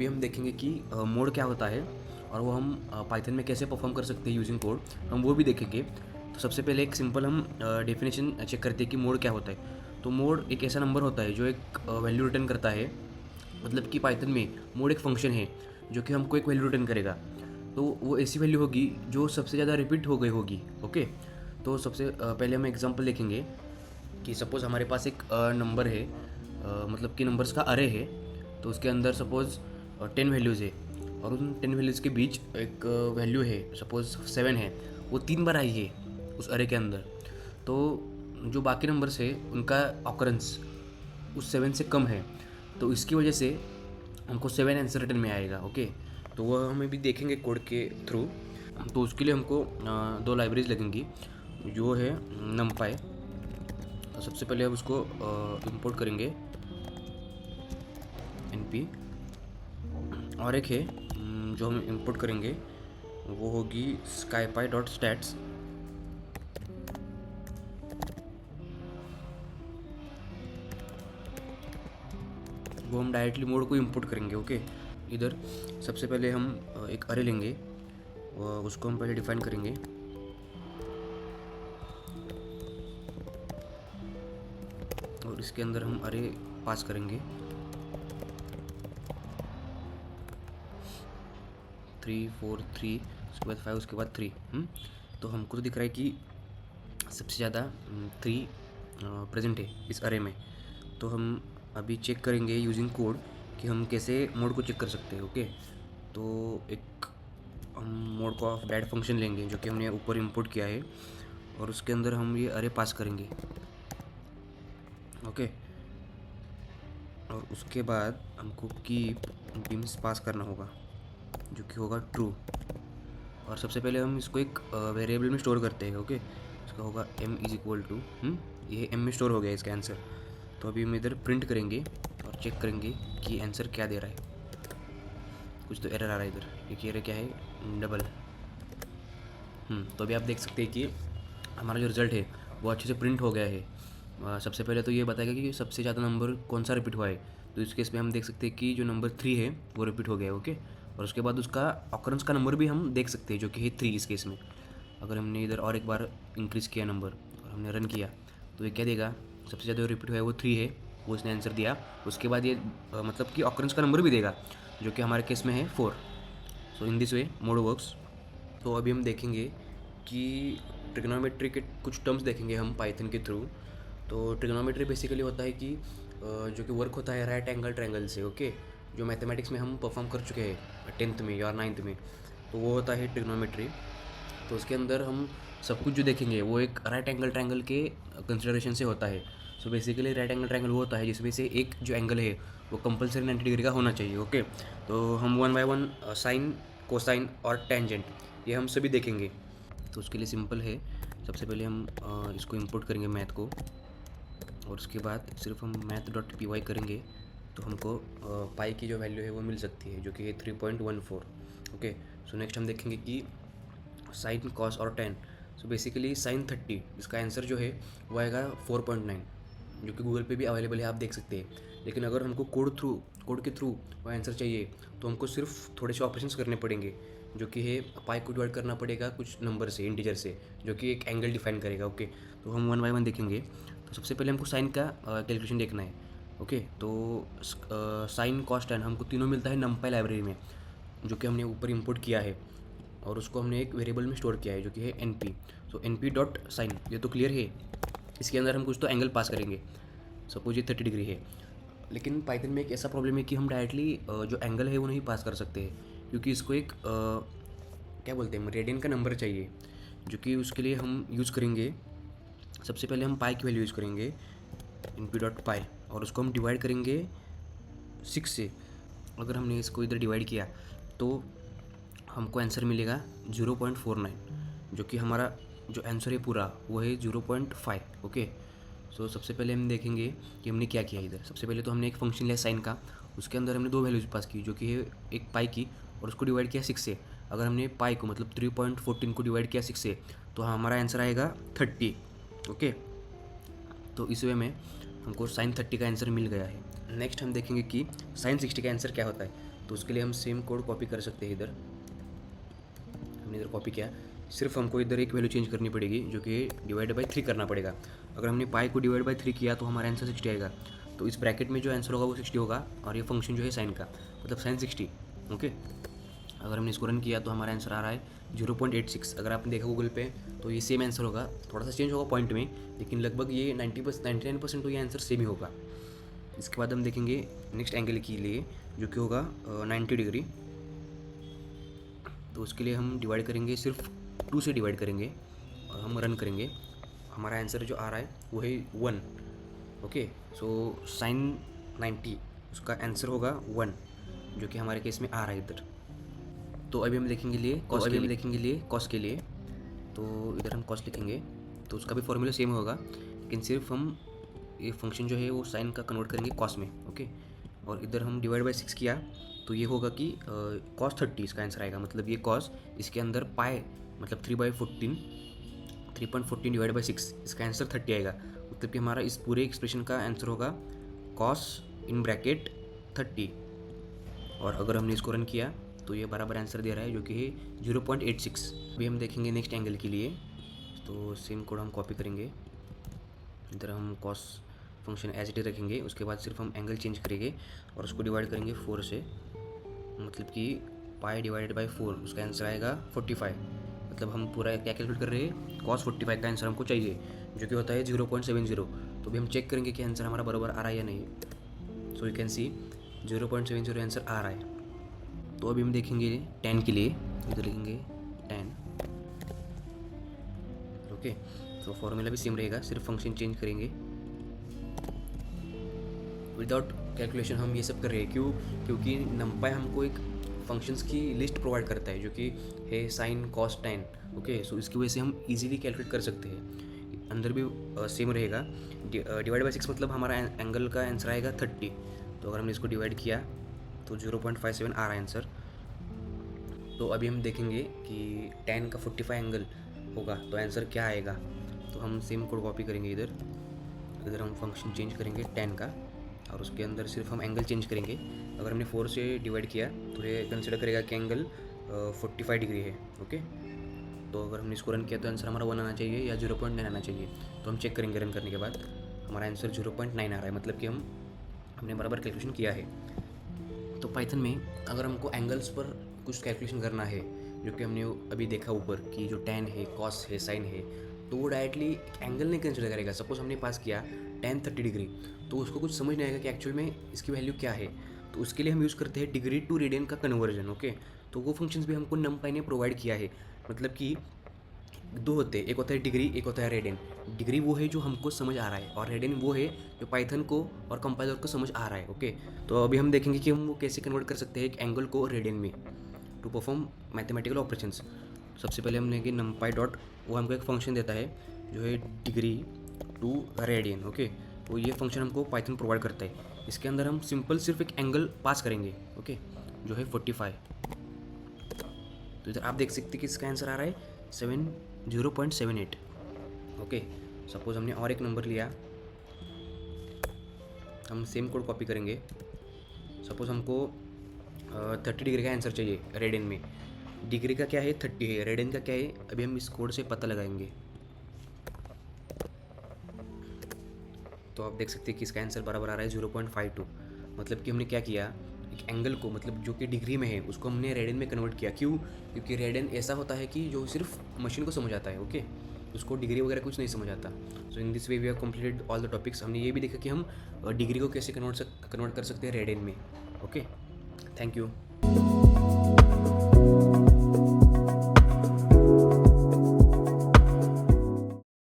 अभी हम देखेंगे कि मोड क्या होता है और वो हम पाइथन में कैसे परफॉर्म कर सकते हैं यूजिंग कोड, हम वो भी देखेंगे। तो सबसे पहले एक सिंपल हम डेफिनेशन चेक करते हैं कि मोड क्या होता है। तो मोड एक ऐसा नंबर होता है जो एक वैल्यू रिटर्न करता है। मतलब कि पाइथन में मोड एक फंक्शन है जो कि हमको एक वैल्यू रिटर्न करेगा। तो वो ऐसी वैल्यू होगी जो सबसे ज़्यादा रिपीट हो गई होगी। ओके, तो सबसे पहले हम एग्जांपल देखेंगे कि सपोज़ हमारे पास एक नंबर है, मतलब कि नंबर्स का अरे है। तो उसके अंदर सपोज़ 10 वैल्यूज़ है और उन 10 वैल्यूज़ के बीच एक वैल्यू है, सपोज़ 7 है, वो 3 बार आई है उस अरे के अंदर। तो जो बाकी नंबर्स है उनका ऑकरेंस उस 7 से कम है, तो इसकी वजह से हमको 7 आंसर रिटर्न में आएगा। ओके, तो वह हमें भी देखेंगे कोड के थ्रू। तो उसके लिए हमको दो लाइब्रेरीज लगेंगी, जो है numpy। तो सबसे पहले हम उसको इंपोर्ट करेंगे np, और एक है जो हम इंपोर्ट करेंगे वो होगी scipy.stats। वो हम डायरेक्टली मोड को इंपोर्ट करेंगे। ओके, इधर सबसे पहले हम एक अरे लेंगे, उसको हम पहले डिफाइन करेंगे। और इसके अंदर हम अरे पास करेंगे 3 4 3, उसके बाद 5, उसके बाद 3। तो हमको तो दिख रहा है कि सबसे ज़्यादा 3 प्रेजेंट है इस अरे में। तो हम अभी चेक करेंगे यूजिंग कोड कि हम कैसे मोड को चेक कर सकते हैं। ओके, तो एक हम मोड को ऑफ डैट फंक्शन लेंगे जो कि हमने ऊपर इंपोर्ट किया है, और उसके अंदर हम ये अरे पास करेंगे। ओके, और उसके बाद हमको कीप बीम्स पास करना होगा जो कि होगा ट्रू। और सबसे पहले हम इसको एक वेरिएबल में स्टोर करते हैं। ओके, इसका होगा m इज इक्वल टू, ये m में स्टोर हो गया इसका आंसर। तो अभी हम इधर प्रिंट करेंगे और चेक करेंगे कि आंसर क्या दे रहा है। कुछ तो एरर आ रहा है इधर, ये एरर क्या है, डबल। तो अभी आप देख सकते हैं कि हमारा जो रिज़ल्ट है वो अच्छे से प्रिंट हो गया है। सबसे पहले तो ये बताएगा कि सबसे ज़्यादा नंबर कौन सा रिपीट हुआ है। तो इस केस में हम देख सकते हैं कि जो नंबर 3 है वो रिपीट हो गया है। ओके, और उसके बाद उसका ऑकरेंस का नंबर भी हम देख सकते हैं जो कि है 3 इस केस में। अगर हमने इधर और एक बार इंक्रीज़ किया नंबर और हमने रन किया तो ये क्या देगा, सबसे ज़्यादा जो रिपीट हुआ है वो 3 है, वो इसने आंसर दिया। उसके बाद ये मतलब कि ऑकरेंस का नंबर भी देगा जो कि हमारे केस में है 4। So in this way mode works. तो अभी हम देखेंगे कि ट्रिग्नोमेट्री के कुछ टर्म्स देखेंगे हम पाइथन के थ्रू। तो ट्रिग्नोमेट्री बेसिकली होता है कि जो कि वर्क होता है राइट एंगल ट्रायंगल से। ओके, जो मैथमेटिक्स में हम परफॉर्म कर चुके हैं 10th में या 9th में, तो वो होता है ट्रिग्नोमेट्री। तो उसके अंदर हम सब कुछ जो देखेंगे वो एक राइट एंगल ट्रायंगल के कंसिडरेशन से होता है। So basically right angle triangle वो होता है जिसमें से एक जो एंगल है वो कंपलसरी 90 डिग्री का होना चाहिए। ओके, तो हम 1 बाय 1 साइन, कोसाइन और टेंजेंट ये हम सभी देखेंगे। तो उसके लिए सिंपल है, सबसे पहले हम इसको इंपोर्ट करेंगे मैथ को, और उसके बाद सिर्फ हम math.py करेंगे तो हमको पाई की जो वैल्यू है वो मिल सकती है जो कि है 3.14। ओके, सो नेक्स्ट हम देखेंगे कि साइन, कॉस और टेन। सो बेसिकली साइन 30, इसका आंसर जो है वो आएगा 4.9, जो कि गूगल पे भी अवेलेबल है, आप देख सकते हैं। लेकिन अगर हमको कोड के थ्रू वो आंसर चाहिए तो हमको सिर्फ थोड़े से ऑपरेशंस करने पड़ेंगे, जो कि है पाई को डिवाइड करना पड़ेगा कुछ नंबर से, इंटीजर से, जो कि एक एंगल डिफाइन करेगा। ओके, तो हम 1 बाय 1 देखेंगे। तो सबसे पहले हमको साइन का कैलकुलेशन देखना है। ओके, तो साइन, कॉस, टेन हमको तीनों मिलता है numpy लाइब्रेरी में, जो कि हमने ऊपर इंपोर्ट किया है, और उसको हमने एक वेरिएबल में स्टोर किया है जो कि है np। सो np.sin, ये तो क्लियर है। इसके अंदर हम कुछ तो एंगल पास करेंगे, सपोज ये 30 डिग्री है। लेकिन पाइथन में एक ऐसा प्रॉब्लम है कि हम डायरेक्टली जो एंगल है वो नहीं पास कर सकते हैं, क्योंकि इसको एक क्या बोलते हैं, रेडियन का नंबर चाहिए, जो कि उसके लिए हम यूज़ करेंगे। सबसे पहले हम पाई की वैल्यू यूज़ करेंगे np.py, और उसको हम डिवाइड करेंगे 6 से। अगर हमने इसको इधर डिवाइड किया तो हमको आंसर मिलेगा 0.49, जो कि हमारा जो आंसर है पूरा वो है 0.5। ओके, सो सबसे पहले हम देखेंगे कि हमने क्या किया इधर। सबसे पहले तो हमने एक फंक्शन लिया साइन का, उसके अंदर हमने दो वैल्यूज पास की जो कि है एक पाई की, और उसको डिवाइड किया 6 से। अगर हमने पाई को मतलब 3.14 को डिवाइड किया 6 से तो हमारा आंसर आएगा 30। ओके, तो इस वे में हमको साइन 30 का आंसर मिल गया है। नेक्स्ट हम देखेंगे कि साइन 60 का आंसर क्या होता है। तो उसके लिए हम सेम कोड कॉपी कर सकते हैं। इधर हमने इधर कॉपी किया, सिर्फ हमको इधर एक वैल्यू चेंज करनी पड़ेगी जो कि डिवाइड बाई 3 करना पड़ेगा। अगर हमने पाई को डिवाइड बाई 3 किया तो हमारा आंसर 60 आएगा। तो इस ब्रैकेट में जो आंसर होगा वो 60 होगा, और ये फंक्शन जो है साइन का, मतलब साइन 60। ओके, अगर हमने इसको रन किया तो हमारा आंसर आ रहा है 0.86। अगर आपने देखा गूगल पे तो ये सेम आंसर होगा, थोड़ा सा चेंज होगा पॉइंट में, लेकिन लगभग ये 99% तो ये आंसर सेम ही होगा। इसके बाद हम देखेंगे नेक्स्ट एंगल के लिए जो कि होगा 90 डिग्री। तो उसके लिए हम डिवाइड करेंगे, सिर्फ 2 से डिवाइड करेंगे और हम रन करेंगे। हमारा आंसर जो आ रहा है वो है 1। ओके, सो साइन 90 उसका आंसर होगा 1, जो कि हमारे केस में आ रहा है इधर। तो अभी हम देखेंगे लिए कॉस के लिए। तो इधर हम कॉस लिखेंगे तो उसका भी फॉर्मूला सेम होगा, लेकिन सिर्फ हम ये फंक्शन जो है वो साइन का कन्वर्ट करेंगे कॉस में। ओके, और इधर हम डिवाइड बाई 6 किया तो ये होगा कि कॉस 30 इसका आंसर आएगा। मतलब ये कॉस, इसके अंदर पाए मतलब 3/14 डिवाइड बाई 6, इसका आंसर 30 आएगा। मतलब कि हमारा इस पूरे एक्सप्रेशन का आंसर होगा कॉस इन ब्रैकेट 30। और अगर हमने इसको रन किया तो ये बराबर आंसर दे रहा है जो कि है 0.86। अभी हम देखेंगे नेक्स्ट एंगल के लिए। तो सेम कोड हम कॉपी करेंगे, इधर हम cos function as it is रखेंगे, उसके बाद सिर्फ हम एंगल चेंज करेंगे और उसको डिवाइड करेंगे 4 से। मतलब कि पाई डिवाइडेड बाई 4 उसका आंसर आएगा 45। मतलब हम पूरा क्या कैलकुलेट कर रहे हैं, कॉस 45 का आंसर हमको चाहिए जो कि होता है 0.70। तो अभी हम चेक करेंगे कि आंसर हमारा बराबर आ रहा है या नहीं। So you can see 0.70 answer आ रहा है। तो अभी हम देखेंगे tan के लिए, इधर लिखेंगे tan। ओके, तो फॉर्मूला भी सेम रहेगा, सिर्फ फंक्शन चेंज करेंगे। विदाउट कैलकुलेशन हम ये सब कर रहे हैं, क्योंकि नंपाई हमको एक फंक्शंस की लिस्ट प्रोवाइड करता है जो कि है साइन कॉस tan। ओके, सो इसकी वजह से हम इजीली कैलकुलेट कर सकते हैं। अंदर भी सेम रहेगा। डिवाइड बाई 6 मतलब हमारा एंगल का आंसर आएगा 30। तो अगर हमने इसको डिवाइड किया तो 0.57 आ रहा है आंसर। तो अभी हम देखेंगे कि tan का 45 एंगल होगा तो आंसर क्या आएगा। तो हम सेम कोड कॉपी करेंगे, इधर हम फंक्शन चेंज करेंगे tan का, और उसके अंदर सिर्फ हम एंगल चेंज करेंगे। अगर हमने 4 से डिवाइड किया तो ये कंसिडर करेगा कि एंगल 45 डिग्री है। ओके, तो अगर हमने इसको रन किया तो आंसर हमारा 1 आना चाहिए या 0.9 आना चाहिए। तो हम चेक करेंगे रन करने के बाद, हमारा आंसर 0.9 आ रहा है, मतलब कि हमने बराबर कैलकुलेशन किया है। तो पाइथन में अगर हमको एंगल्स पर कुछ कैलकुलेशन करना है, जो कि हमने अभी देखा ऊपर कि जो tan है, cos है, sin है, तो वो डायरेक्टली एंगल नहीं कंसिडर करेगा। सपोज हमने पास किया tan 30 डिग्री, तो उसको कुछ समझ नहीं आएगा कि एक्चुअल में इसकी वैल्यू क्या है। तो उसके लिए हम यूज़ करते हैं डिग्री टू रेडियन का कन्वर्जन। ओके, तो वो फंक्शंस भी हमको नमपाई ने प्रोवाइड किया है। मतलब कि 2 होते हैं, एक होता है डिग्री, एक होता है रेडियन। डिग्री वो है जो हमको समझ आ रहा है, और रेडियन वो है जो पाइथन को और कंपाइलर को समझ आ रहा है। ओके, तो अभी हम देखेंगे कि हम वो कैसे कन्वर्ट कर सकते हैं एक एंगल को रेडियन में टू परफॉर्म मैथमेटिकल ऑपरेशंस। सबसे पहले हम लेंगे numpy डॉट, वो हमको एक फंक्शन देता है जो है डिग्री टू रेडियन। ओके, तो ये फंक्शन हमको पाइथन प्रोवाइड करता है। इसके अंदर हम सिंपल सिर्फ एक एंगल पास करेंगे, ओके, जो है 45। तो इधर आप देख सकते हैं कि इसका आंसर आ रहा है 0.78। ओके, सपोज हमने और एक नंबर लिया, हम सेम कोड कॉपी करेंगे। सपोज हमको 30 डिग्री का आंसर चाहिए रेडियन में। डिग्री का क्या है 30 है, रेडियन का क्या है अभी हम इस कोड से पता लगाएंगे। तो आप देख सकते हैं कि इसका आंसर बराबर आ रहा है 0.52। मतलब कि हमने क्या किया, एक एंगल को मतलब जो कि डिग्री में है उसको हमने रेडियन में कन्वर्ट किया। क्यों? क्योंकि रेडियन ऐसा होता है कि जो सिर्फ मशीन को समझ आता है। ओके, उसको डिग्री वगैरह कुछ नहीं समझ आता। So in this way we have completed all the topics. हमने ये भी देखा कि हम डिग्री को कैसे कन्वर्ट कर सकते हैं रेडियन में। Okay, thank you.